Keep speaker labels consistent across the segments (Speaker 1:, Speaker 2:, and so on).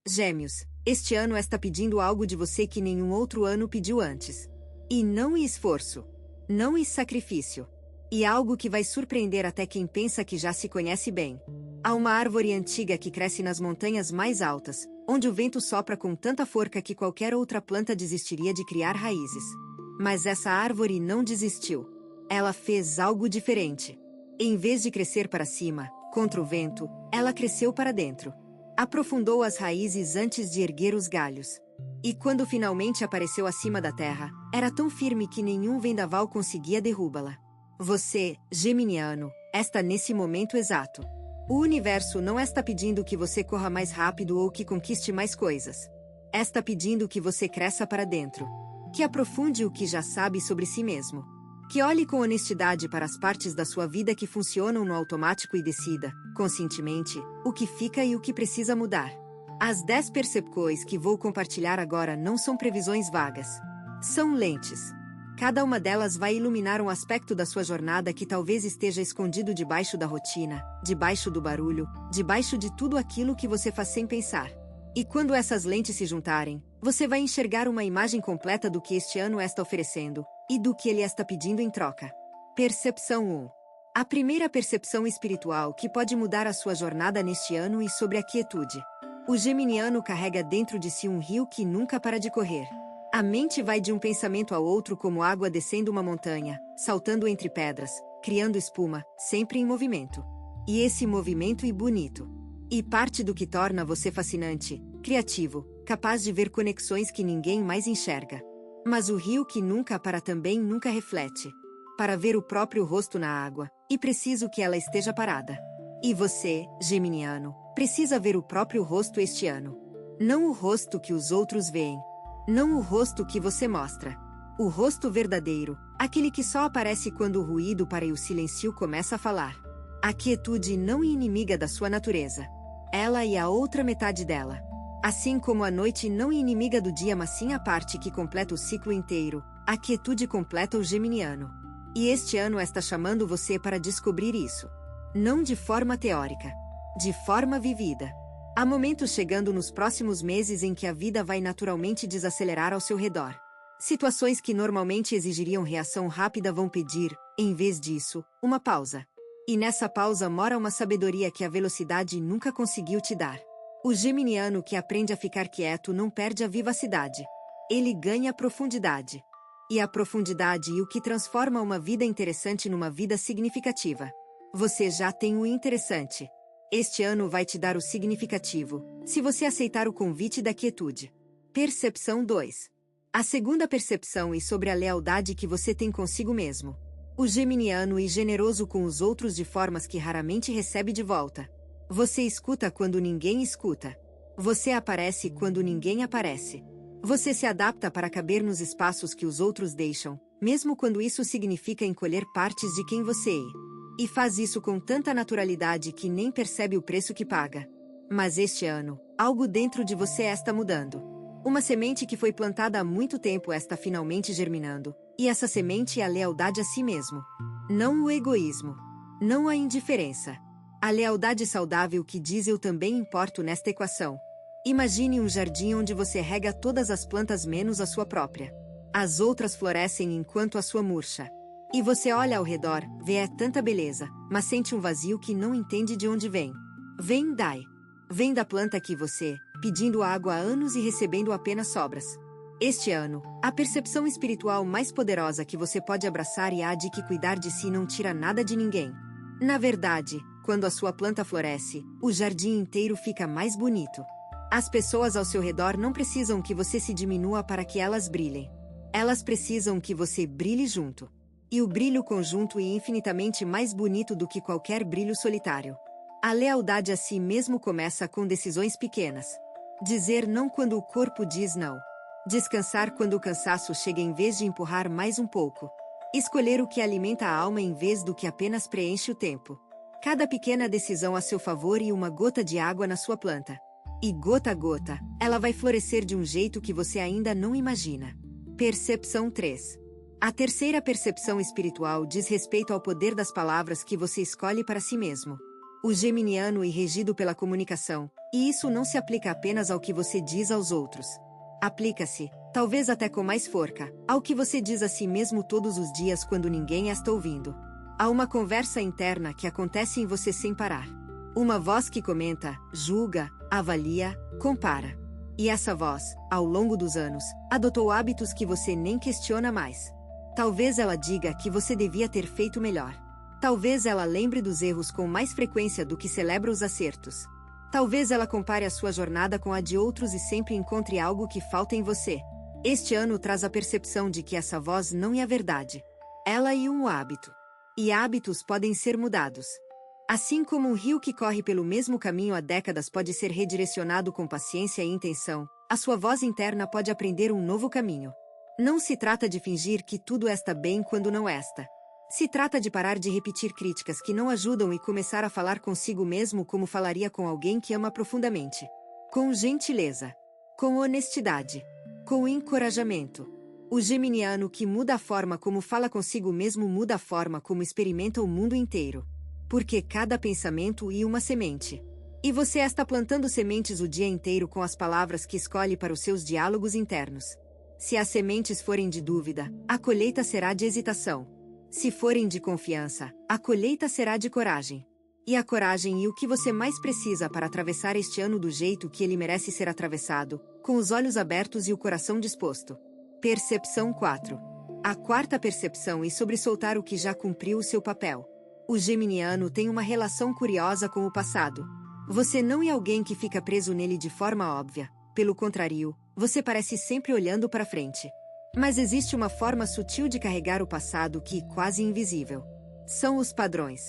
Speaker 1: Gêmeos, este ano está pedindo algo de você que nenhum outro ano pediu antes. E não esforço. Não sacrifício. E algo que vai surpreender até quem pensa que já se conhece bem. Há uma árvore antiga que cresce nas montanhas mais altas, onde o vento sopra com tanta força que qualquer outra planta desistiria de criar raízes. Mas essa árvore não desistiu. Ela fez algo diferente. Em vez de crescer para cima, contra o vento, ela cresceu para dentro. Aprofundou as raízes antes de erguer os galhos. E quando finalmente apareceu acima da terra, era tão firme que nenhum vendaval conseguia derrubá-la. Você, geminiano, está nesse momento exato. O universo não está pedindo que você corra mais rápido ou que conquiste mais coisas. Está pedindo que você cresça para dentro. Que aprofunde o que já sabe sobre si mesmo. Que olhe com honestidade para as partes da sua vida que funcionam no automático e decida, conscientemente, o que fica e o que precisa mudar. As 10 percepções que vou compartilhar agora não são previsões vagas. São lentes. Cada uma delas vai iluminar um aspecto da sua jornada que talvez esteja escondido debaixo da rotina, debaixo do barulho, debaixo de tudo aquilo que você faz sem pensar. E quando essas lentes se juntarem, você vai enxergar uma imagem completa do que este ano está oferecendo, e do que ele está pedindo em troca. Percepção 1. A primeira percepção espiritual que pode mudar a sua jornada neste ano e sobre a quietude. O geminiano carrega dentro de si um rio que nunca para de correr. A mente vai de um pensamento ao outro como água descendo uma montanha, saltando entre pedras, criando espuma, sempre em movimento. E esse movimento é bonito. E parte do que torna você fascinante, criativo, capaz de ver conexões que ninguém mais enxerga. Mas o rio que nunca para também nunca reflete. Para ver o próprio rosto na água, e preciso que ela esteja parada. E você, geminiano, precisa ver o próprio rosto este ano. Não o rosto que os outros veem. Não o rosto que você mostra. O rosto verdadeiro, aquele que só aparece quando o ruído para e o silêncio começa a falar. A quietude não é inimiga da sua natureza. Ela é a outra metade dela. Assim como a noite não é inimiga do dia, mas sim a parte que completa o ciclo inteiro, a quietude completa o geminiano. E este ano está chamando você para descobrir isso. Não de forma teórica. De forma vivida. Há momentos chegando nos próximos meses em que a vida vai naturalmente desacelerar ao seu redor. Situações que normalmente exigiriam reação rápida vão pedir, em vez disso, uma pausa. E nessa pausa mora uma sabedoria que a velocidade nunca conseguiu te dar. O geminiano que aprende a ficar quieto não perde a vivacidade. Ele ganha profundidade. E a profundidade é o que transforma uma vida interessante numa vida significativa. Você já tem o interessante. Este ano vai te dar o significativo, se você aceitar o convite da quietude. Percepção 2. A segunda percepção é sobre a lealdade que você tem consigo mesmo. O geminiano é generoso com os outros de formas que raramente recebe de volta. Você escuta quando ninguém escuta. Você aparece quando ninguém aparece. Você se adapta para caber nos espaços que os outros deixam, mesmo quando isso significa encolher partes de quem você é. E faz isso com tanta naturalidade que nem percebe o preço que paga. Mas este ano, algo dentro de você está mudando. Uma semente que foi plantada há muito tempo está finalmente germinando. E essa semente é a lealdade a si mesmo. Não o egoísmo. Não a indiferença. A lealdade saudável que diz eu também importo nesta equação. Imagine um jardim onde você rega todas as plantas menos a sua própria. As outras florescem enquanto a sua murcha. E você olha ao redor, vê tanta beleza, mas sente um vazio que não entende de onde vem. Vem da planta que você, pedindo água há anos e recebendo apenas sobras. Este ano, a percepção espiritual mais poderosa que você pode abraçar é a de que cuidar de si não tira nada de ninguém. Na verdade, quando a sua planta floresce, o jardim inteiro fica mais bonito. As pessoas ao seu redor não precisam que você se diminua para que elas brilhem. Elas precisam que você brilhe junto. E o brilho conjunto é infinitamente mais bonito do que qualquer brilho solitário. A lealdade a si mesmo começa com decisões pequenas. Dizer não quando o corpo diz não. Descansar quando o cansaço chega em vez de empurrar mais um pouco. Escolher o que alimenta a alma em vez do que apenas preenche o tempo. Cada pequena decisão a seu favor e uma gota de água na sua planta. E gota a gota, ela vai florescer de um jeito que você ainda não imagina. Percepção 3. A terceira percepção espiritual diz respeito ao poder das palavras que você escolhe para si mesmo. O geminiano é regido pela comunicação, E isso não se aplica apenas ao que você diz aos outros. Aplica-se, talvez até com mais força, ao que você diz a si mesmo todos os dias quando ninguém está ouvindo. Há uma conversa interna que acontece em você sem parar. Uma voz que comenta, julga, avalia, compara. E essa voz, ao longo dos anos, adotou hábitos que você nem questiona mais. Talvez ela diga que você devia ter feito melhor. Talvez ela lembre dos erros com mais frequência do que celebra os acertos. Talvez ela compare a sua jornada com a de outros e sempre encontre algo que falta em você. Este ano traz a percepção de que essa voz não é a verdade. Ela é um hábito. E hábitos podem ser mudados. Assim como um rio que corre pelo mesmo caminho há décadas pode ser redirecionado com paciência e intenção, a sua voz interna pode aprender um novo caminho. Não se trata de fingir que tudo está bem quando não está. Se trata de parar de repetir críticas que não ajudam e começar a falar consigo mesmo como falaria com alguém que ama profundamente. Com gentileza. Com honestidade. Com encorajamento. O geminiano que muda a forma como fala consigo mesmo muda a forma como experimenta o mundo inteiro. Porque cada pensamento é uma semente. E você está plantando sementes o dia inteiro com as palavras que escolhe para os seus diálogos internos. Se as sementes forem de dúvida, a colheita será de hesitação. Se forem de confiança, a colheita será de coragem. E a coragem é o que você mais precisa para atravessar este ano do jeito que ele merece ser atravessado, com os olhos abertos e o coração disposto. Percepção 4. A quarta percepção é sobre soltar o que já cumpriu o seu papel. O geminiano tem uma relação curiosa com o passado. Você não é alguém que fica preso nele de forma óbvia. Pelo contrário, você parece sempre olhando para frente. Mas existe uma forma sutil de carregar o passado que é quase invisível. São os padrões.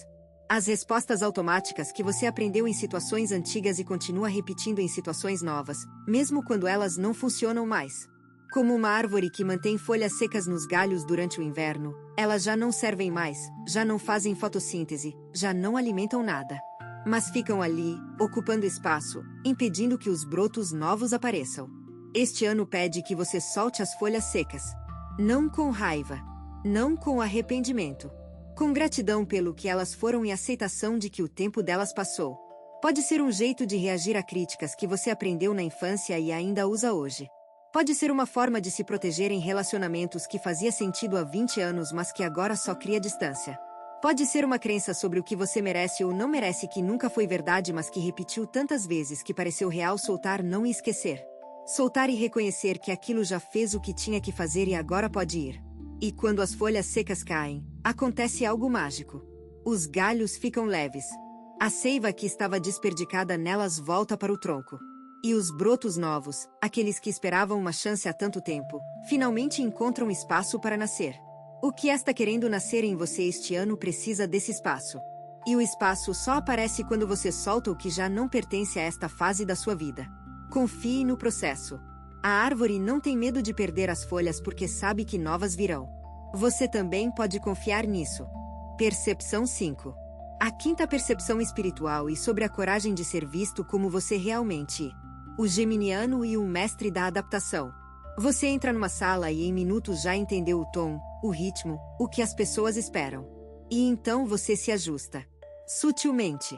Speaker 1: As respostas automáticas que você aprendeu em situações antigas e continua repetindo em situações novas, mesmo quando elas não funcionam mais. Como uma árvore que mantém folhas secas nos galhos durante o inverno, elas já não servem mais, já não fazem fotossíntese, já não alimentam nada. Mas ficam ali, ocupando espaço, impedindo que os brotos novos apareçam. Este ano pede que você solte as folhas secas. Não com raiva. Não com arrependimento. Com gratidão pelo que elas foram e aceitação de que o tempo delas passou. Pode ser um jeito de reagir a críticas que você aprendeu na infância e ainda usa hoje. Pode ser uma forma de se proteger em relacionamentos que fazia sentido há 20 anos mas que agora só cria distância. Pode ser uma crença sobre o que você merece ou não merece que nunca foi verdade mas que repetiu tantas vezes que pareceu real. Soltar não e esquecer. Soltar e reconhecer que aquilo já fez o que tinha que fazer e agora pode ir. E quando as folhas secas caem, acontece algo mágico. Os galhos ficam leves. A seiva que estava desperdiçada nelas volta para o tronco. E os brotos novos, aqueles que esperavam uma chance há tanto tempo, finalmente encontram espaço para nascer. O que está querendo nascer em você este ano precisa desse espaço. E o espaço só aparece quando você solta o que já não pertence a esta fase da sua vida. Confie no processo. A árvore não tem medo de perder as folhas porque sabe que novas virão. Você também pode confiar nisso. Percepção 5. A quinta percepção espiritual e sobre a coragem de ser visto como você realmente é. O geminiano e o mestre da adaptação. Você entra numa sala e em minutos já entendeu o tom, o ritmo, o que as pessoas esperam. E então você se ajusta. Sutilmente.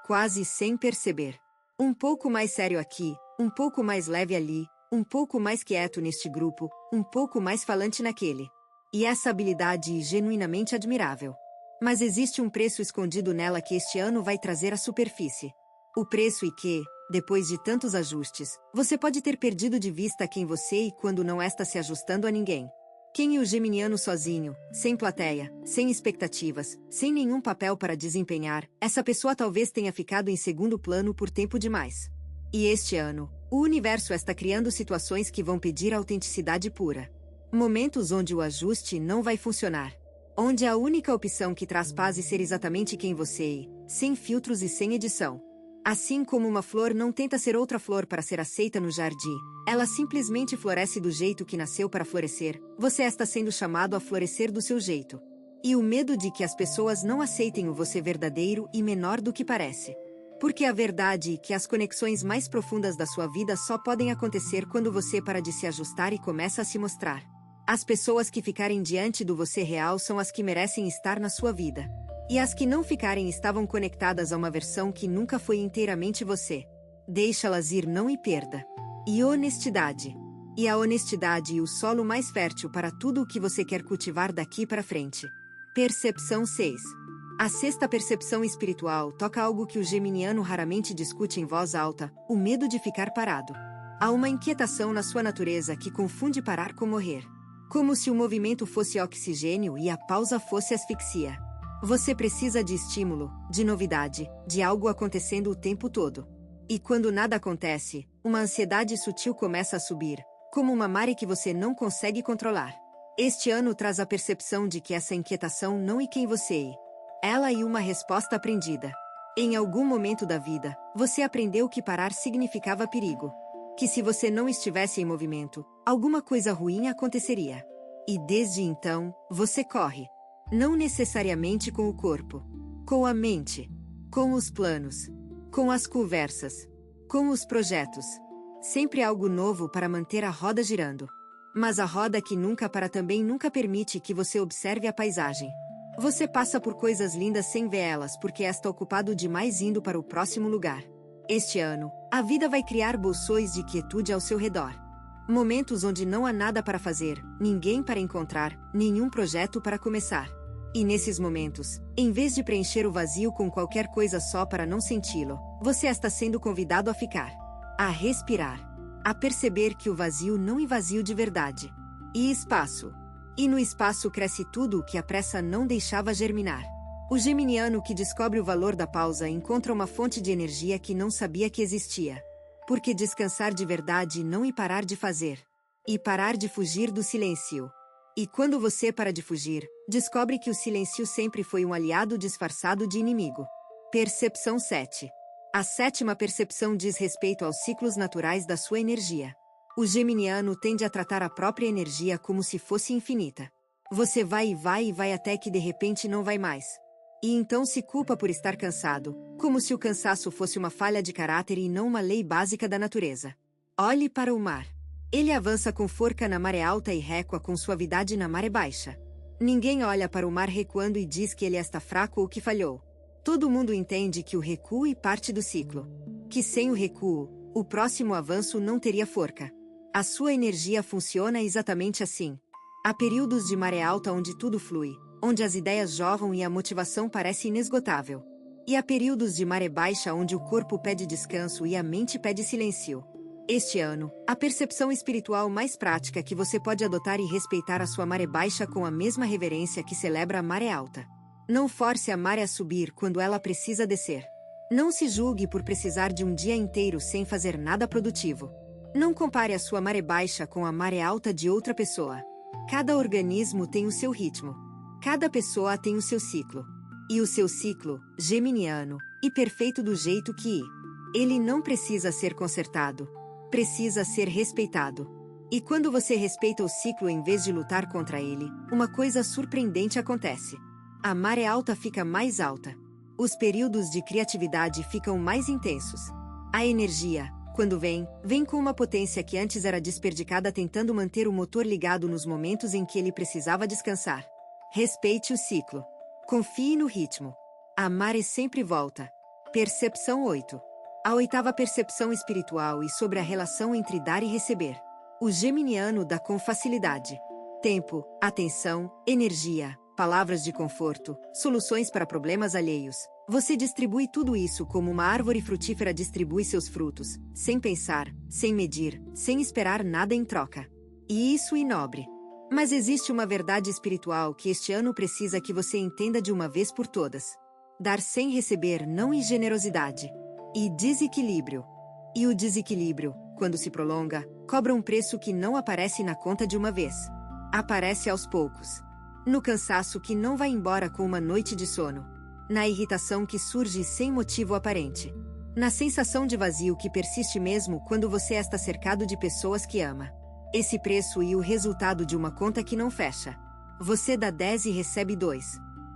Speaker 1: Quase sem perceber. Um pouco mais sério aqui, um pouco mais leve ali, um pouco mais quieto neste grupo, um pouco mais falante naquele. E essa habilidade é genuinamente admirável. Mas existe um preço escondido nela que este ano vai trazer à superfície. O preço é que, depois de tantos ajustes, você pode ter perdido de vista quem você é quando não está se ajustando a ninguém. Quem é o geminiano sozinho, sem plateia, sem expectativas, sem nenhum papel para desempenhar, essa pessoa talvez tenha ficado em segundo plano por tempo demais. E este ano, o universo está criando situações que vão pedir autenticidade pura. Momentos onde o ajuste não vai funcionar. Onde a única opção que traz paz é ser exatamente quem você é, sem filtros e sem edição. Assim como uma flor não tenta ser outra flor para ser aceita no jardim, ela simplesmente floresce do jeito que nasceu para florescer, você está sendo chamado a florescer do seu jeito. E o medo de que as pessoas não aceitem o você verdadeiro e menor do que parece. Porque a verdade é que as conexões mais profundas da sua vida só podem acontecer quando você para de se ajustar e começa a se mostrar. As pessoas que ficarem diante do você real são as que merecem estar na sua vida. E as que não ficarem estavam conectadas a uma versão que nunca foi inteiramente você. Deixa-las ir, não e perda. E honestidade. E a honestidade e o solo mais fértil para tudo o que você quer cultivar daqui para frente. Percepção 6. A sexta percepção espiritual toca algo que o geminiano raramente discute em voz alta: o medo de ficar parado. Há uma inquietação na sua natureza que confunde parar com morrer. Como se o movimento fosse oxigênio e a pausa fosse asfixia. Você precisa de estímulo, de novidade, de algo acontecendo o tempo todo. E quando nada acontece, uma ansiedade sutil começa a subir, como uma maré que você não consegue controlar. Este ano traz a percepção de que essa inquietação não é quem você é. Ela é uma resposta aprendida. Em algum momento da vida, você aprendeu que parar significava perigo. Que se você não estivesse em movimento, alguma coisa ruim aconteceria. E desde então, você corre. Não necessariamente com o corpo. Com a mente. Com os planos. Com as conversas. Com os projetos. Sempre algo novo para manter a roda girando. Mas a roda que nunca para também nunca permite que você observe a paisagem. Você passa por coisas lindas sem ver elas porque está ocupado demais indo para o próximo lugar. Este ano, a vida vai criar bolsões de quietude ao seu redor. Momentos onde não há nada para fazer, ninguém para encontrar, nenhum projeto para começar. E nesses momentos, em vez de preencher o vazio com qualquer coisa só para não senti-lo, você está sendo convidado a ficar. A respirar. A perceber que o vazio não é vazio de verdade. E espaço. E no espaço cresce tudo o que a pressa não deixava germinar. O geminiano que descobre o valor da pausa encontra uma fonte de energia que não sabia que existia. Porque descansar de verdade não é parar de fazer. E parar de fugir do silêncio. E quando você para de fugir, descobre que o silêncio sempre foi um aliado disfarçado de inimigo. Percepção 7. A sétima percepção diz respeito aos ciclos naturais da sua energia. O geminiano tende a tratar a própria energia como se fosse infinita. Você vai e vai até que de repente não vai mais. E então se culpa por estar cansado, como se o cansaço fosse uma falha de caráter e não uma lei básica da natureza. Olhe para o mar. Ele avança com força na maré alta e recua com suavidade na maré baixa. Ninguém olha para o mar recuando e diz que ele está fraco ou que falhou. Todo mundo entende que o recuo é parte do ciclo. Que sem o recuo, o próximo avanço não teria força. A sua energia funciona exatamente assim. Há períodos de maré alta onde tudo flui, onde as ideias jorram e a motivação parece inesgotável. E há períodos de maré baixa onde o corpo pede descanso e a mente pede silêncio. Este ano, a percepção espiritual mais prática que você pode adotar e respeitar a sua maré baixa com a mesma reverência que celebra a maré alta. Não force a maré a subir quando ela precisa descer. Não se julgue por precisar de um dia inteiro sem fazer nada produtivo. Não compare a sua maré baixa com a maré alta de outra pessoa. Cada organismo tem o seu ritmo. Cada pessoa tem o seu ciclo. E o seu ciclo, geminiano, e perfeito do jeito que é. Ele não precisa ser consertado. Precisa ser respeitado. E quando você respeita o ciclo em vez de lutar contra ele, uma coisa surpreendente acontece. A maré alta fica mais alta. Os períodos de criatividade ficam mais intensos. A energia, quando vem com uma potência que antes era desperdiçada tentando manter o motor ligado nos momentos em que ele precisava descansar. Respeite o ciclo. Confie no ritmo. A maré sempre volta. Percepção 8. A oitava percepção espiritual e sobre a relação entre dar e receber. O geminiano dá com facilidade. Tempo, atenção, energia, palavras de conforto, soluções para problemas alheios. Você distribui tudo isso como uma árvore frutífera distribui seus frutos, sem pensar, sem medir, sem esperar nada em troca. E isso é nobre. Mas existe uma verdade espiritual que este ano precisa que você entenda de uma vez por todas. Dar sem receber não é generosidade. E desequilíbrio. E o desequilíbrio, quando se prolonga, cobra um preço que não aparece na conta de uma vez. Aparece aos poucos. No cansaço que não vai embora com uma noite de sono. Na irritação que surge sem motivo aparente. Na sensação de vazio que persiste mesmo quando você está cercado de pessoas que ama. Esse preço é o resultado de uma conta que não fecha. Você dá 10 e recebe 2.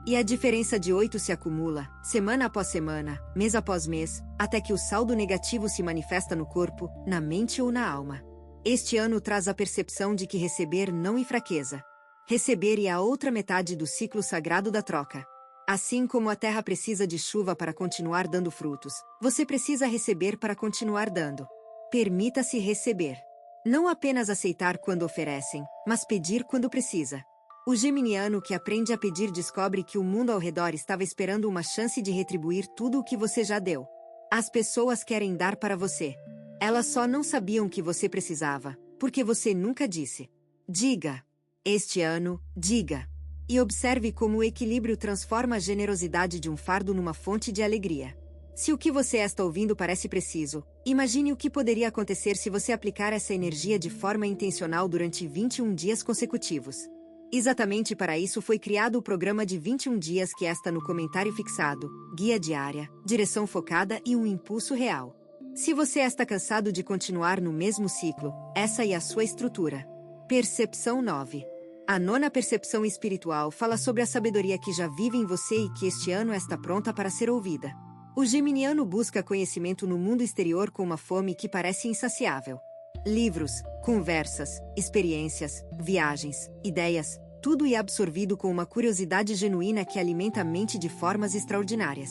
Speaker 1: E a diferença de 8 se acumula, semana após semana, mês após mês, até que o saldo negativo se manifesta no corpo, na mente ou na alma. Este ano traz a percepção de que receber não é fraqueza. Receber é a outra metade do ciclo sagrado da troca. Assim como a terra precisa de chuva para continuar dando frutos, você precisa receber para continuar dando. Permita-se receber. Não apenas aceitar quando oferecem, mas pedir quando precisa. O geminiano que aprende a pedir descobre que o mundo ao redor estava esperando uma chance de retribuir tudo o que você já deu. As pessoas querem dar para você. Elas só não sabiam que você precisava, porque você nunca disse. Diga. Este ano, diga. E observe como o equilíbrio transforma a generosidade de um fardo numa fonte de alegria. Se o que você está ouvindo parece preciso, imagine o que poderia acontecer se você aplicar essa energia de forma intencional durante 21 dias consecutivos. Exatamente para isso foi criado o programa de 21 dias que está no comentário fixado, guia diária, direção focada e um impulso real. Se você está cansado de continuar no mesmo ciclo, essa é a sua estrutura. Percepção 9. A nona percepção espiritual fala sobre a sabedoria que já vive em você e que este ano está pronta para ser ouvida. O geminiano busca conhecimento no mundo exterior com uma fome que parece insaciável. Livros, conversas, experiências, viagens, ideias, tudo é absorvido com uma curiosidade genuína que alimenta a mente de formas extraordinárias.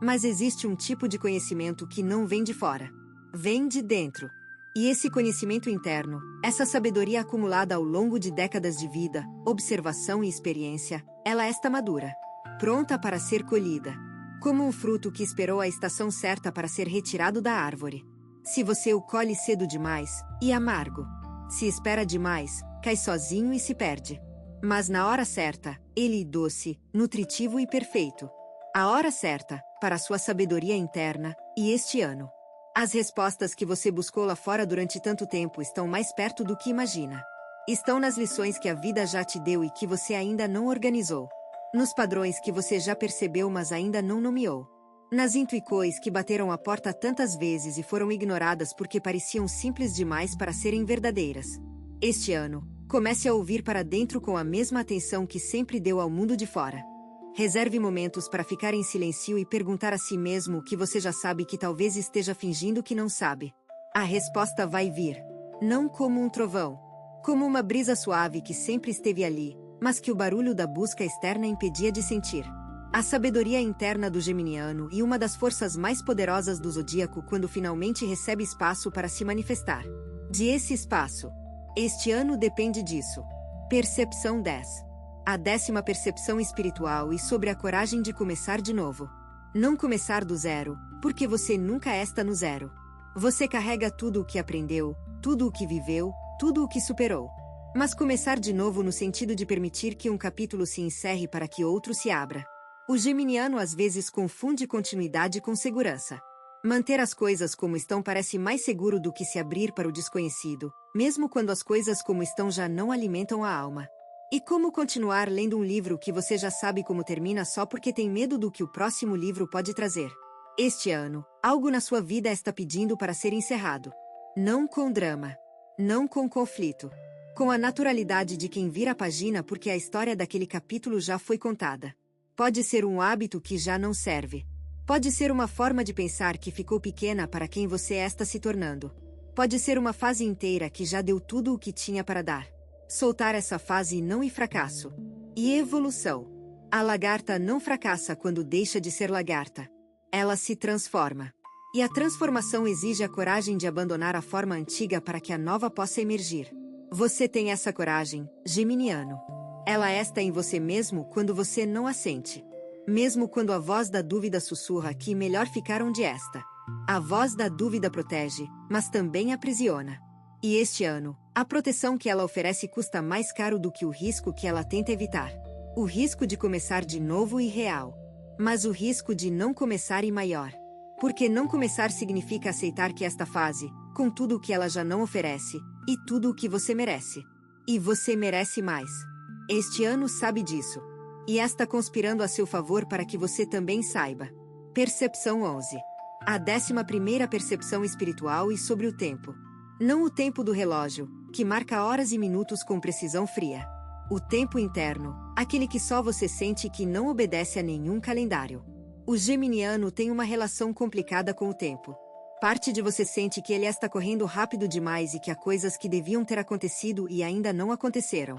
Speaker 1: Mas existe um tipo de conhecimento que não vem de fora. Vem de dentro. E esse conhecimento interno, essa sabedoria acumulada ao longo de décadas de vida, observação e experiência, ela está madura. Pronta para ser colhida. Como um fruto que esperou a estação certa para ser retirado da árvore. Se você o colhe cedo demais, e amargo. Se espera demais, cai sozinho e se perde. Mas na hora certa, ele é doce, nutritivo e perfeito. A hora certa, para a sua sabedoria interna, e este ano. As respostas que você buscou lá fora durante tanto tempo estão mais perto do que imagina. Estão nas lições que a vida já te deu e que você ainda não organizou. Nos padrões que você já percebeu mas ainda não nomeou. Nas intuições que bateram a porta tantas vezes e foram ignoradas porque pareciam simples demais para serem verdadeiras. Este ano, comece a ouvir para dentro com a mesma atenção que sempre deu ao mundo de fora. Reserve momentos para ficar em silêncio e perguntar a si mesmo o que você já sabe que talvez esteja fingindo que não sabe. A resposta vai vir. Não como um trovão. Como uma brisa suave que sempre esteve ali, mas que o barulho da busca externa impedia de sentir. A sabedoria interna do geminiano e uma das forças mais poderosas do zodíaco quando finalmente recebe espaço para se manifestar. De esse espaço. Este ano depende disso. Percepção 10. A 10ª percepção espiritual e sobre a coragem de começar de novo. Não começar do zero, porque você nunca está no zero. Você carrega tudo o que aprendeu, tudo o que viveu, tudo o que superou. Mas começar de novo no sentido de permitir que um capítulo se encerre para que outro se abra. O geminiano às vezes confunde continuidade com segurança. Manter as coisas como estão parece mais seguro do que se abrir para o desconhecido, mesmo quando as coisas como estão já não alimentam a alma. E como continuar lendo um livro que você já sabe como termina só porque tem medo do que o próximo livro pode trazer? Este ano, algo na sua vida está pedindo para ser encerrado. Não com drama. Não com conflito. Com a naturalidade de quem vira a página porque a história daquele capítulo já foi contada. Pode ser um hábito que já não serve. Pode ser uma forma de pensar que ficou pequena para quem você está se tornando. Pode ser uma fase inteira que já deu tudo o que tinha para dar. Soltar essa fase não é fracasso. E evolução. A lagarta não fracassa quando deixa de ser lagarta. Ela se transforma. E a transformação exige a coragem de abandonar a forma antiga para que a nova possa emergir. Você tem essa coragem, geminiano. Ela está em você mesmo quando você não a sente. Mesmo quando a voz da dúvida sussurra que melhor ficar onde está. A voz da dúvida protege, mas também aprisiona. E este ano, a proteção que ela oferece custa mais caro do que o risco que ela tenta evitar. O risco de começar de novo e real. Mas o risco de não começar e maior. Porque não começar significa aceitar que esta fase, com tudo o que ela já não oferece, e tudo o que você merece. E você merece mais. Este ano sabe disso. E está conspirando a seu favor para que você também saiba. Percepção 11. A 11ª percepção espiritual e sobre o tempo. Não o tempo do relógio, que marca horas e minutos com precisão fria. O tempo interno, aquele que só você sente e que não obedece a nenhum calendário. O geminiano tem uma relação complicada com o tempo. Parte de você sente que ele está correndo rápido demais e que há coisas que deviam ter acontecido e ainda não aconteceram.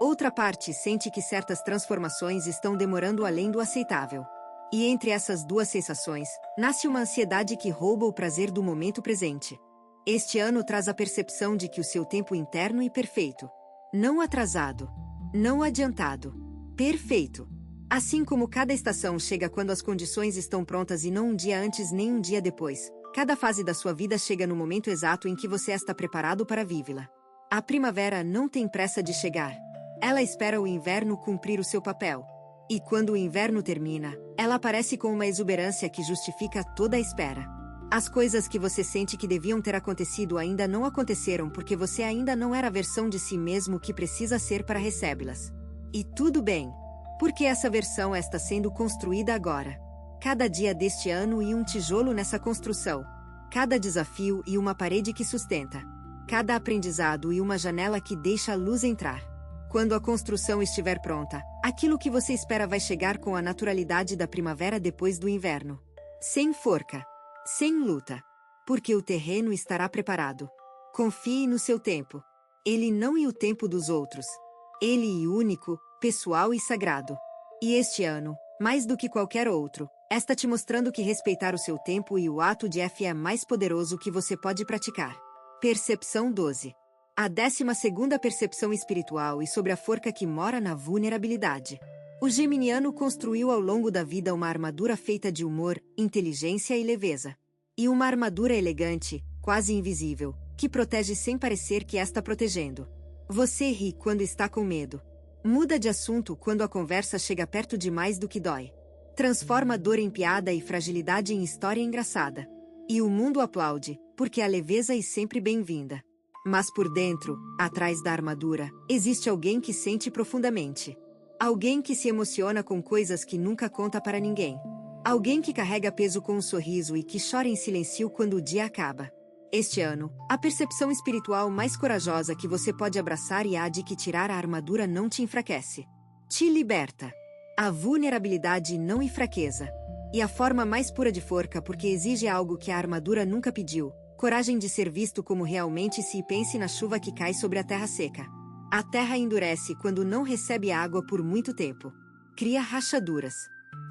Speaker 1: Outra parte sente que certas transformações estão demorando além do aceitável. E entre essas duas sensações, nasce uma ansiedade que rouba o prazer do momento presente. Este ano traz a percepção de que o seu tempo interno e perfeito. Não atrasado. Não adiantado. Perfeito. Assim como cada estação chega quando as condições estão prontas e não um dia antes nem um dia depois, cada fase da sua vida chega no momento exato em que você está preparado para vivê-la. A primavera não tem pressa de chegar. Ela espera o inverno cumprir o seu papel. E quando o inverno termina, ela aparece com uma exuberância que justifica toda a espera. As coisas que você sente que deviam ter acontecido ainda não aconteceram porque você ainda não era a versão de si mesmo que precisa ser para recebê-las. E tudo bem. Porque essa versão está sendo construída agora. Cada dia deste ano e um tijolo nessa construção. Cada desafio e uma parede que sustenta. Cada aprendizado e uma janela que deixa a luz entrar. Quando a construção estiver pronta, aquilo que você espera vai chegar com a naturalidade da primavera depois do inverno. Sem forca. Sem luta. Porque o terreno estará preparado. Confie no seu tempo. Ele não e o tempo dos outros. Ele e único, pessoal e sagrado. E este ano, mais do que qualquer outro, está te mostrando que respeitar o seu tempo e o ato de fé é mais poderoso que você pode praticar. Percepção 12. A 12ª percepção espiritual e sobre a forca que mora na vulnerabilidade. O geminiano construiu ao longo da vida uma armadura feita de humor, inteligência e leveza. E uma armadura elegante, quase invisível, que protege sem parecer que está protegendo. Você ri quando está com medo. Muda de assunto quando a conversa chega perto demais do que dói. Transforma dor em piada e fragilidade em história engraçada. E o mundo aplaude, porque a leveza é sempre bem-vinda. Mas por dentro, atrás da armadura, existe alguém que sente profundamente. Alguém que se emociona com coisas que nunca conta para ninguém. Alguém que carrega peso com um sorriso e que chora em silêncio quando o dia acaba. Este ano, a percepção espiritual mais corajosa que você pode abraçar e a de que tirar a armadura não te enfraquece. Te liberta. A vulnerabilidade não e fraqueza. E a forma mais pura de forca porque exige algo que a armadura nunca pediu. Coragem de ser visto como realmente se pense na chuva que cai sobre a terra seca. A terra endurece quando não recebe água por muito tempo. Cria rachaduras.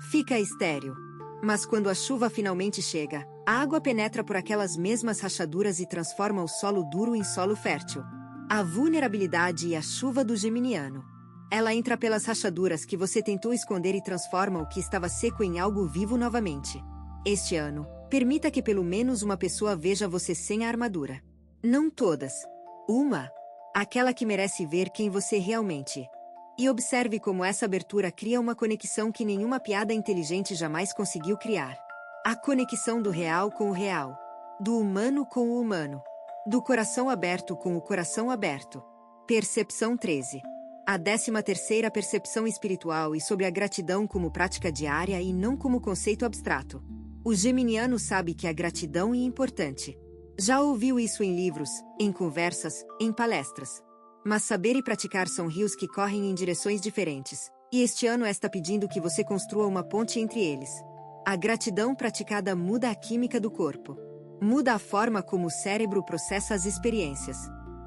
Speaker 1: Fica estéril. Mas quando a chuva finalmente chega, a água penetra por aquelas mesmas rachaduras e transforma o solo duro em solo fértil. A vulnerabilidade e a chuva do geminiano. Ela entra pelas rachaduras que você tentou esconder e transforma o que estava seco em algo vivo novamente. Este ano, permita que pelo menos uma pessoa veja você sem a armadura. Não todas. Uma. Aquela que merece ver quem você realmente é. E observe como essa abertura cria uma conexão que nenhuma piada inteligente jamais conseguiu criar. A conexão do real com o real. Do humano com o humano. Do coração aberto com o coração aberto. Percepção 13. A 13ª percepção espiritual e sobre a gratidão como prática diária e não como conceito abstrato. O geminiano sabe que a gratidão é importante. Já ouviu isso em livros, em conversas, em palestras. Mas saber e praticar são rios que correm em direções diferentes. E este ano está pedindo que você construa uma ponte entre eles. A gratidão praticada muda a química do corpo. Muda a forma como o cérebro processa as experiências.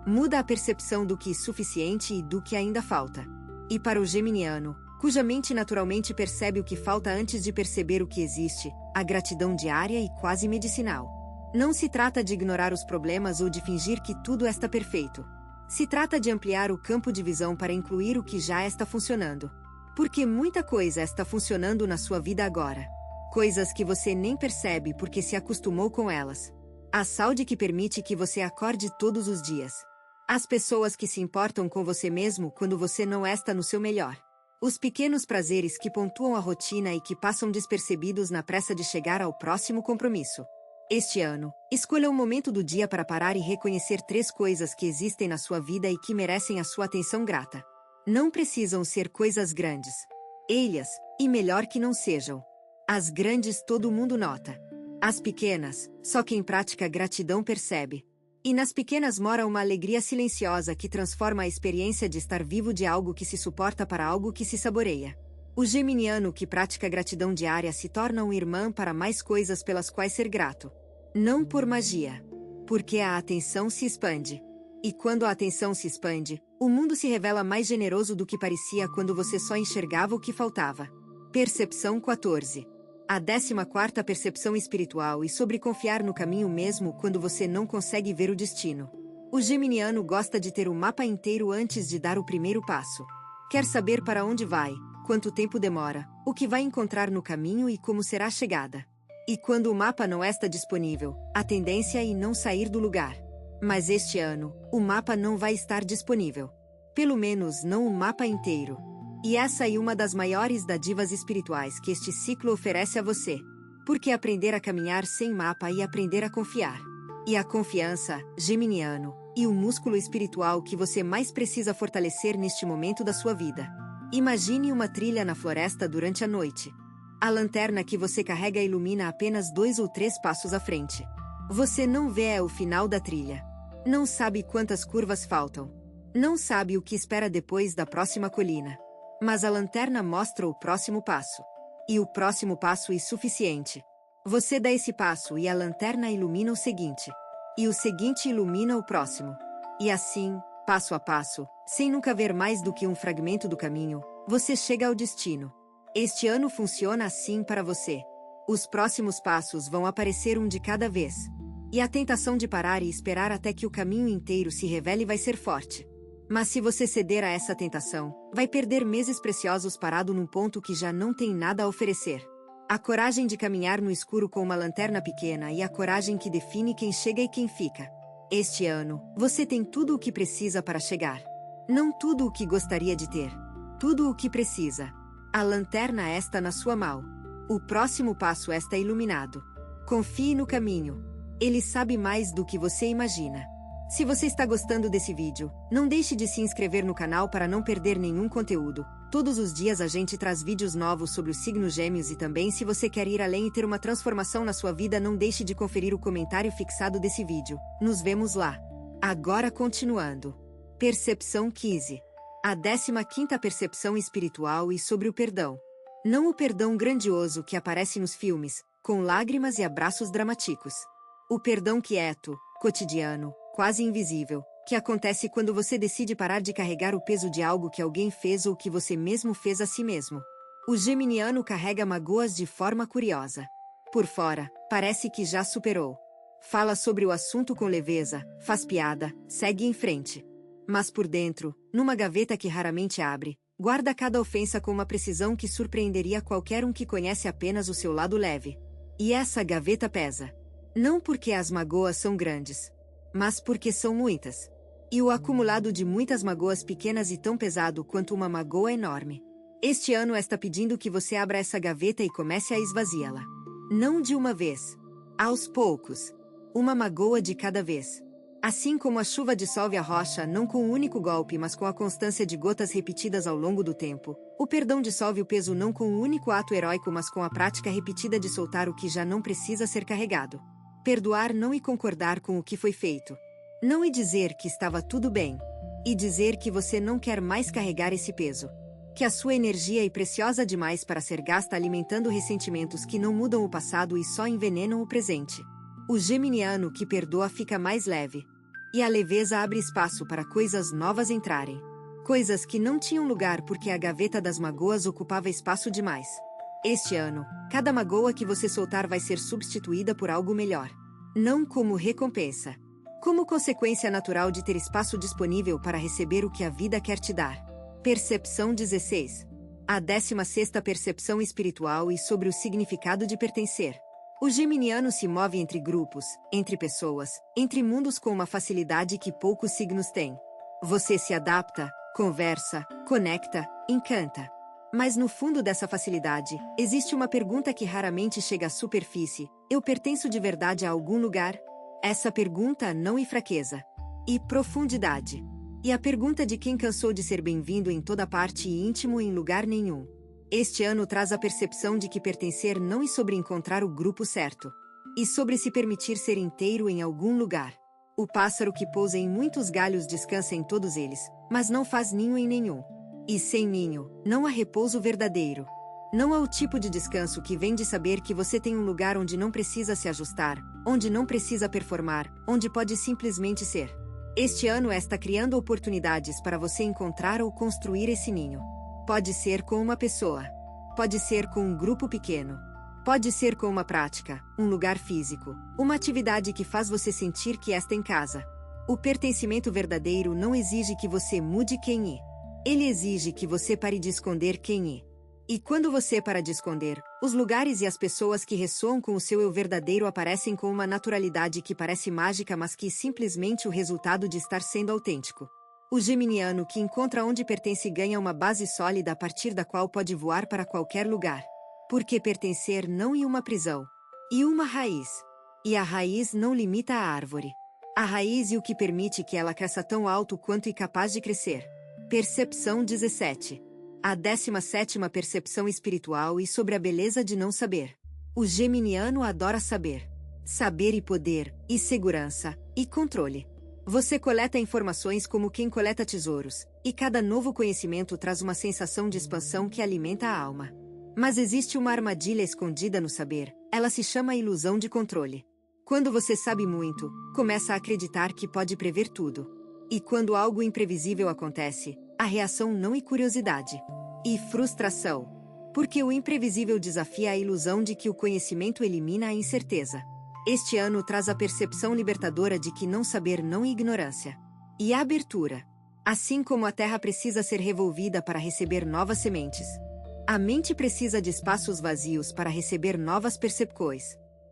Speaker 1: Muda a percepção do que é suficiente e do que ainda falta. E para o geminiano, cuja mente naturalmente percebe o que falta antes de perceber o que existe, a gratidão diária e quase medicinal. Não se trata de ignorar os problemas ou de fingir que tudo está perfeito. Se trata de ampliar o campo de visão para incluir o que já está funcionando. Porque muita coisa está funcionando na sua vida agora. Coisas que você nem percebe porque se acostumou com elas. A saúde que permite que você acorde todos os dias. As pessoas que se importam com você mesmo quando você não está no seu melhor. Os pequenos prazeres que pontuam a rotina e que passam despercebidos na pressa de chegar ao próximo compromisso. Este ano, escolha um momento do dia para parar e reconhecer 3 coisas que existem na sua vida e que merecem a sua atenção grata. Não precisam ser coisas grandes. Elas, e melhor que não sejam. As grandes todo mundo nota. As pequenas, só quem pratica gratidão percebe. E nas pequenas mora uma alegria silenciosa que transforma a experiência de estar vivo de algo que se suporta para algo que se saboreia. O geminiano que pratica gratidão diária se torna um irmão para mais coisas pelas quais ser grato. Não por magia. Porque a atenção se expande. E quando a atenção se expande, o mundo se revela mais generoso do que parecia quando você só enxergava o que faltava. Percepção 14. A 14ª percepção espiritual e sobre confiar no caminho mesmo quando você não consegue ver o destino. O geminiano gosta de ter o mapa inteiro antes de dar o primeiro passo. Quer saber para onde vai, quanto tempo demora, o que vai encontrar no caminho e como será a chegada. E quando o mapa não está disponível, a tendência é não sair do lugar. Mas este ano, o mapa não vai estar disponível. Pelo menos não o mapa inteiro. E essa é uma das maiores dádivas espirituais que este ciclo oferece a você. Porque aprender a caminhar sem mapa e aprender a confiar. E a confiança, geminiano, e o músculo espiritual que você mais precisa fortalecer neste momento da sua vida. Imagine uma trilha na floresta durante a noite. A lanterna que você carrega ilumina apenas 2 ou 3 passos à frente. Você não vê o final da trilha. Não sabe quantas curvas faltam. Não sabe o que espera depois da próxima colina. Mas a lanterna mostra o próximo passo. E o próximo passo é suficiente. Você dá esse passo e a lanterna ilumina o seguinte. E o seguinte ilumina o próximo. E assim, passo a passo, sem nunca ver mais do que um fragmento do caminho, você chega ao destino. Este ano funciona assim para você. Os próximos passos vão aparecer um de cada vez. E a tentação de parar e esperar até que o caminho inteiro se revele vai ser forte. Mas se você ceder a essa tentação, vai perder meses preciosos parado num ponto que já não tem nada a oferecer. A coragem de caminhar no escuro com uma lanterna pequena e a coragem que define quem chega e quem fica. Este ano, você tem tudo o que precisa para chegar. Não tudo o que gostaria de ter. Tudo o que precisa. A lanterna está na sua mão. O próximo passo está iluminado. Confie no caminho. Ele sabe mais do que você imagina. Se você está gostando desse vídeo, não deixe de se inscrever no canal para não perder nenhum conteúdo. Todos os dias a gente traz vídeos novos sobre o signo Gêmeos e também se você quer ir além e ter uma transformação na sua vida, não deixe de conferir o comentário fixado desse vídeo. Nos vemos lá. Agora continuando. Percepção 15. A 15ª percepção espiritual e sobre o perdão. Não o perdão grandioso que aparece nos filmes, com lágrimas e abraços dramáticos. O perdão quieto, cotidiano, quase invisível, que acontece quando você decide parar de carregar o peso de algo que alguém fez ou que você mesmo fez a si mesmo. O geminiano carrega mágoas de forma curiosa. Por fora, parece que já superou. Fala sobre o assunto com leveza, faz piada, segue em frente. Mas por dentro, numa gaveta que raramente abre, guarda cada ofensa com uma precisão que surpreenderia qualquer um que conhece apenas o seu lado leve. E essa gaveta pesa. Não porque as mágoas são grandes, mas porque são muitas. E o acumulado de muitas mágoas pequenas e tão pesado quanto uma mágoa enorme. Este ano está pedindo que você abra essa gaveta e comece a esvaziá-la. Não de uma vez. Aos poucos. Uma mágoa de cada vez. Assim como a chuva dissolve a rocha não com um único golpe mas com a constância de gotas repetidas ao longo do tempo, o perdão dissolve o peso não com um único ato heróico mas com a prática repetida de soltar o que já não precisa ser carregado. Perdoar não e concordar com o que foi feito. Não e dizer que estava tudo bem. E dizer que você não quer mais carregar esse peso. Que a sua energia é preciosa demais para ser gasta alimentando ressentimentos que não mudam o passado e só envenenam o presente. O geminiano que perdoa fica mais leve. E a leveza abre espaço para coisas novas entrarem. Coisas que não tinham lugar porque a gaveta das mágoas ocupava espaço demais. Este ano, cada mágoa que você soltar vai ser substituída por algo melhor. Não como recompensa. Como consequência natural de ter espaço disponível para receber o que a vida quer te dar. Percepção 16. A 16ª percepção espiritual e sobre o significado de pertencer. O geminiano se move entre grupos, entre pessoas, entre mundos com uma facilidade que poucos signos têm. Você se adapta, conversa, conecta, encanta. Mas no fundo dessa facilidade, existe uma pergunta que raramente chega à superfície: eu pertenço de verdade a algum lugar? Essa pergunta não é fraqueza. E profundidade. E a pergunta de quem cansou de ser bem-vindo em toda parte e íntimo em lugar nenhum. Este ano traz a percepção de que pertencer não é sobre encontrar o grupo certo. E sobre se permitir ser inteiro em algum lugar. O pássaro que pousa em muitos galhos descansa em todos eles, mas não faz ninho em nenhum. E sem ninho, não há repouso verdadeiro. Não há o tipo de descanso que vem de saber que você tem um lugar onde não precisa se ajustar, onde não precisa performar, onde pode simplesmente ser. Este ano está criando oportunidades para você encontrar ou construir esse ninho. Pode ser com uma pessoa. Pode ser com um grupo pequeno. Pode ser com uma prática, um lugar físico, uma atividade que faz você sentir que está em casa. O pertencimento verdadeiro não exige que você mude quem é. Ele exige que você pare de esconder quem é. E quando você para de esconder, os lugares e as pessoas que ressoam com o seu eu verdadeiro aparecem com uma naturalidade que parece mágica, mas que é simplesmente o resultado de estar sendo autêntico. O geminiano que encontra onde pertence ganha uma base sólida a partir da qual pode voar para qualquer lugar. Porque pertencer não é uma prisão. E uma raiz. E a raiz não limita a árvore. A raiz é o que permite que ela cresça tão alto quanto é capaz de crescer. Percepção 17. A 17ª percepção espiritual e sobre a beleza de não saber. O geminiano adora saber. Saber e poder, e segurança, e controle. Você coleta informações como quem coleta tesouros, e cada novo conhecimento traz uma sensação de expansão que alimenta a alma. Mas existe uma armadilha escondida no saber, ela se chama ilusão de controle. Quando você sabe muito, começa a acreditar que pode prever tudo. E quando algo imprevisível acontece, a reação não é curiosidade. E frustração. Porque o imprevisível desafia a ilusão de que o conhecimento elimina a incerteza. Este ano traz a percepção libertadora de que não saber não é ignorância. E a abertura. Assim como a terra precisa ser revolvida para receber novas sementes. A mente precisa de espaços vazios para receber novas percepções.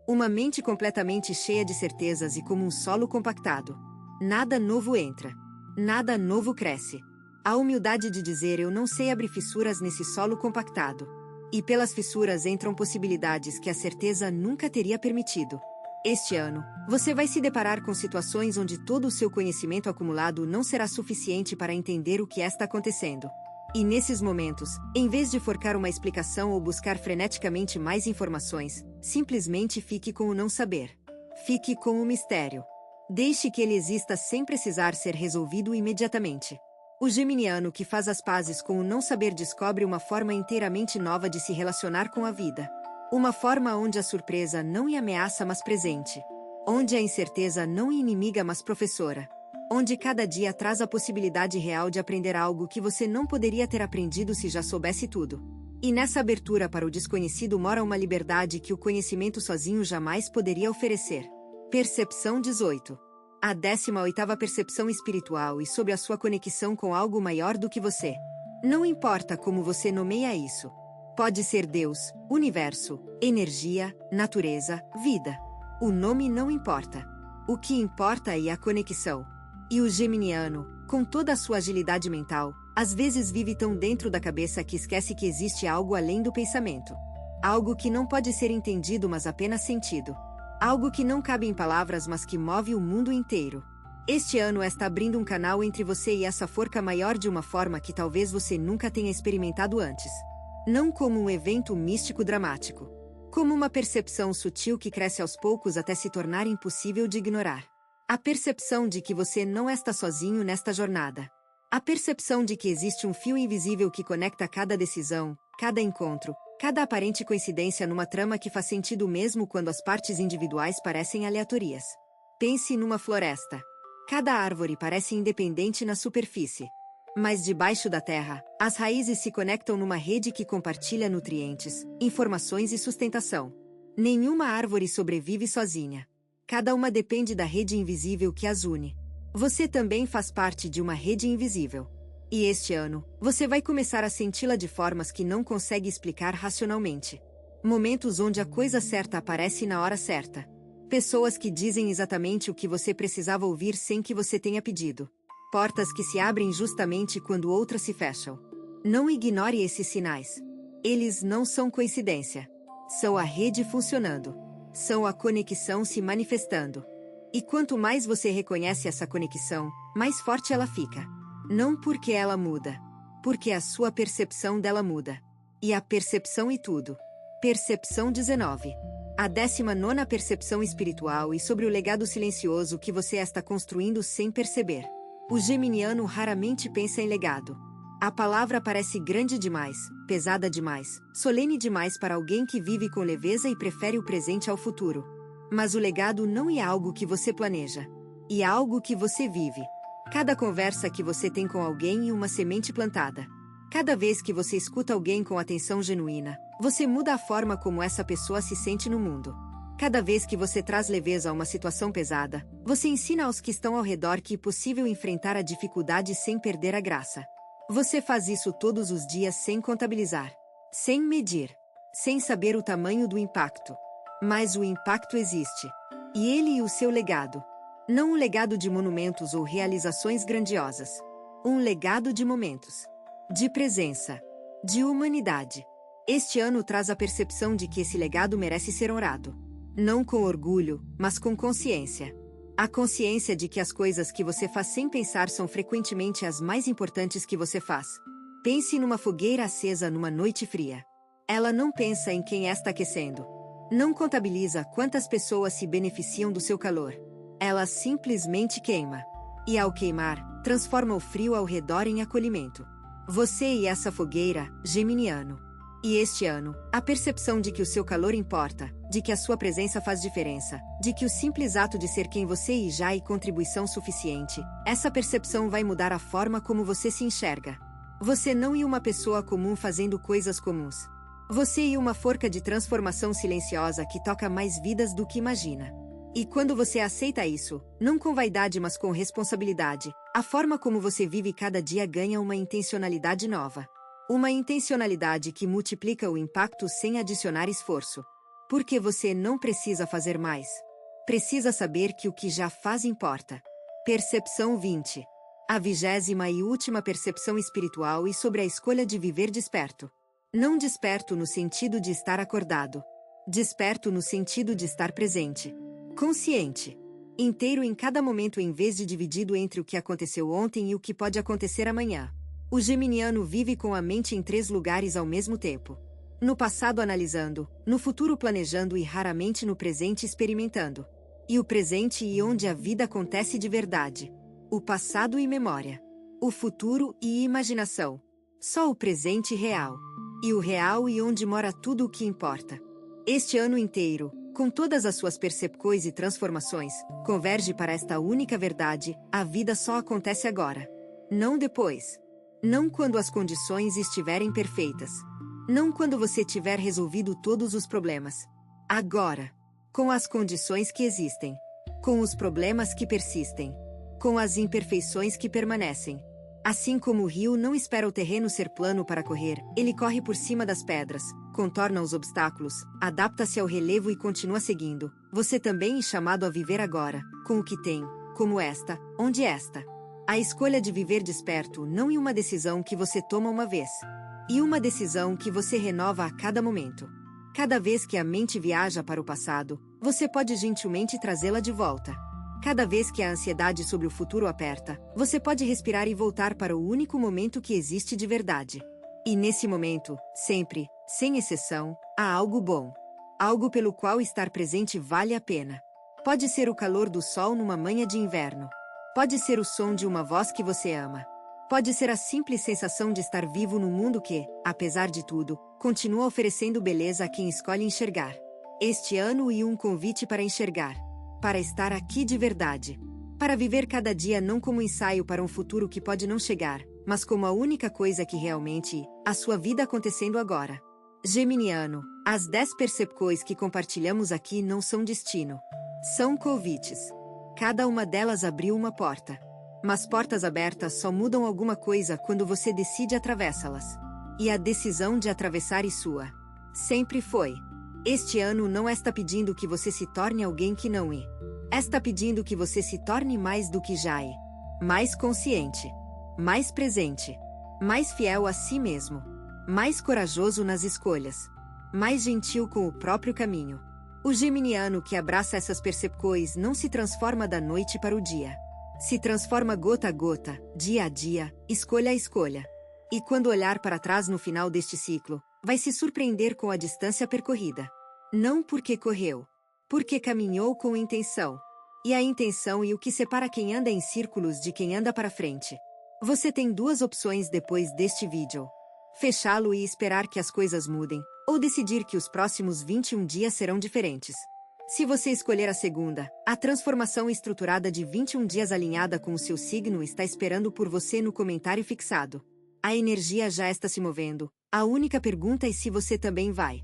Speaker 1: Uma mente completamente cheia de certezas e como um solo compactado. Nada novo entra. Nada novo cresce. A humildade de dizer eu não sei abrir fissuras nesse solo compactado. E pelas fissuras entram possibilidades que a certeza nunca teria permitido. Este ano, você vai se deparar com situações onde todo o seu conhecimento acumulado não será suficiente para entender o que está acontecendo. E nesses momentos, em vez de forcar uma explicação ou buscar freneticamente mais informações, simplesmente fique com o não saber. Fique com o mistério. Deixe que ele exista sem precisar ser resolvido imediatamente. O geminiano que faz as pazes com o não saber descobre uma forma inteiramente nova de se relacionar com a vida. Uma forma onde a surpresa não é ameaça mas presente. Onde a incerteza não é inimiga mas professora. Onde cada dia traz a possibilidade real de aprender algo que você não poderia ter aprendido se já soubesse tudo. E nessa abertura para o desconhecido mora uma liberdade que o conhecimento sozinho jamais poderia oferecer. Percepção 18. A 18ª percepção espiritual e sobre a sua conexão com algo maior do que você. Não importa como você nomeia isso. Pode ser Deus, universo, energia, natureza, vida. O nome não importa. O que importa é a conexão. E o geminiano, com toda a sua agilidade mental, às vezes vive tão dentro da cabeça que esquece que existe algo além do pensamento. Algo que não pode ser entendido mas apenas sentido. Algo que não cabe em palavras mas que move o mundo inteiro. Este ano está abrindo um canal entre você e essa forca maior de uma forma que talvez você nunca tenha experimentado antes. Não como um evento místico dramático. Como uma percepção sutil que cresce aos poucos até se tornar impossível de ignorar. A percepção de que você não está sozinho nesta jornada. A percepção de que existe um fio invisível que conecta cada decisão, cada encontro, cada aparente coincidência numa trama que faz sentido mesmo quando as partes individuais parecem aleatórias. Pense numa floresta. Cada árvore parece independente na superfície. Mas debaixo da terra, as raízes se conectam numa rede que compartilha nutrientes, informações e sustentação. Nenhuma árvore sobrevive sozinha. Cada uma depende da rede invisível que as une. Você também faz parte de uma rede invisível. E este ano, você vai começar a senti-la de formas que não consegue explicar racionalmente. Momentos onde a coisa certa aparece na hora certa. Pessoas que dizem exatamente o que você precisava ouvir sem que você tenha pedido. Portas que se abrem justamente quando outras se fecham. Não ignore esses sinais. Eles não são coincidência. São a rede funcionando. São a conexão se manifestando. E quanto mais você reconhece essa conexão, mais forte ela fica. Não porque ela muda. Porque a sua percepção dela muda. E a percepção e tudo. Percepção 19. A 19ª percepção espiritual e sobre o legado silencioso que você está construindo sem perceber. O geminiano raramente pensa em legado. A palavra parece grande demais, pesada demais, solene demais para alguém que vive com leveza e prefere o presente ao futuro. Mas o legado não é algo que você planeja. É algo que você vive. Cada conversa que você tem com alguém é uma semente plantada. Cada vez que você escuta alguém com atenção genuína, você muda a forma como essa pessoa se sente no mundo. Cada vez que você traz leveza a uma situação pesada, você ensina aos que estão ao redor que é possível enfrentar a dificuldade sem perder a graça. Você faz isso todos os dias sem contabilizar, sem medir, sem saber o tamanho do impacto. Mas o impacto existe. E ele e o seu legado. Não um legado de monumentos ou realizações grandiosas. Um legado de momentos. De presença. De humanidade. Este ano traz a percepção de que esse legado merece ser honrado. Não com orgulho, mas com consciência. A consciência de que as coisas que você faz sem pensar são frequentemente as mais importantes que você faz. Pense numa fogueira acesa numa noite fria. Ela não pensa em quem está aquecendo. Não contabiliza quantas pessoas se beneficiam do seu calor. Ela simplesmente queima. E ao queimar, transforma o frio ao redor em acolhimento. Você e essa fogueira, geminiano. E este ano, a percepção de que o seu calor importa, de que a sua presença faz diferença, de que o simples ato de ser quem você é já é contribuição suficiente, essa percepção vai mudar a forma como você se enxerga. Você não é uma pessoa comum fazendo coisas comuns. Você é uma forca de transformação silenciosa que toca mais vidas do que imagina. E quando você aceita isso, não com vaidade mas com responsabilidade, a forma como você vive cada dia ganha uma intencionalidade nova. Uma intencionalidade que multiplica o impacto sem adicionar esforço. Porque você não precisa fazer mais. Precisa saber que o que já faz importa. Percepção 20. A 20ª e última percepção espiritual e sobre a escolha de viver desperto. Não desperto no sentido de estar acordado. Desperto no sentido de estar presente. Consciente. Inteiro em cada momento em vez de dividido entre o que aconteceu ontem e o que pode acontecer amanhã. O geminiano vive com a mente em 3 lugares ao mesmo tempo. No passado analisando, no futuro planejando e raramente no presente experimentando. E o presente e onde a vida acontece de verdade. O passado e memória. O futuro e imaginação. Só o presente real. E o real e onde mora tudo o que importa. Este ano inteiro, com todas as suas percepções e transformações, converge para esta única verdade: a vida só acontece agora. Não depois. Não quando as condições estiverem perfeitas. Não quando você tiver resolvido todos os problemas. Agora. Com as condições que existem. Com os problemas que persistem. Com as imperfeições que permanecem. Assim como o rio não espera o terreno ser plano para correr, ele corre por cima das pedras, contorna os obstáculos, adapta-se ao relevo e continua seguindo. Você também é chamado a viver agora, com o que tem, como esta, onde esta. A escolha de viver desperto não é uma decisão que você toma uma vez. E uma decisão que você renova a cada momento. Cada vez que a mente viaja para o passado, você pode gentilmente trazê-la de volta. Cada vez que a ansiedade sobre o futuro aperta, você pode respirar e voltar para o único momento que existe de verdade. E nesse momento, sempre, sem exceção, há algo bom. Algo pelo qual estar presente vale a pena. Pode ser o calor do sol numa manhã de inverno. Pode ser o som de uma voz que você ama. Pode ser a simples sensação de estar vivo num mundo que, apesar de tudo, continua oferecendo beleza a quem escolhe enxergar. Este ano é um convite para enxergar. Para estar aqui de verdade. Para viver cada dia não como ensaio para um futuro que pode não chegar, mas como a única coisa que realmente é, a sua vida acontecendo agora. Geminiano, as 10 percepções que compartilhamos aqui não são destino. São convites. Cada uma delas abriu uma porta. Mas portas abertas só mudam alguma coisa quando você decide atravessá-las. E a decisão de atravessar é sua. Sempre foi. Este ano não está pedindo que você se torne alguém que não é. Está pedindo que você se torne mais do que já é. Mais consciente. Mais presente. Mais fiel a si mesmo. Mais corajoso nas escolhas. Mais gentil com o próprio caminho. O geminiano que abraça essas percepções não se transforma da noite para o dia. Se transforma gota a gota, dia a dia, escolha a escolha. E quando olhar para trás no final deste ciclo, vai se surpreender com a distância percorrida. Não porque correu. Porque caminhou com intenção. E a intenção é o que separa quem anda em círculos de quem anda para frente. Você tem 2 opções depois deste vídeo. Fechá-lo e esperar que as coisas mudem, ou decidir que os próximos 21 dias serão diferentes. Se você escolher a segunda, a transformação estruturada de 21 dias alinhada com o seu signo está esperando por você no comentário fixado. A energia já está se movendo. A única pergunta é se você também vai.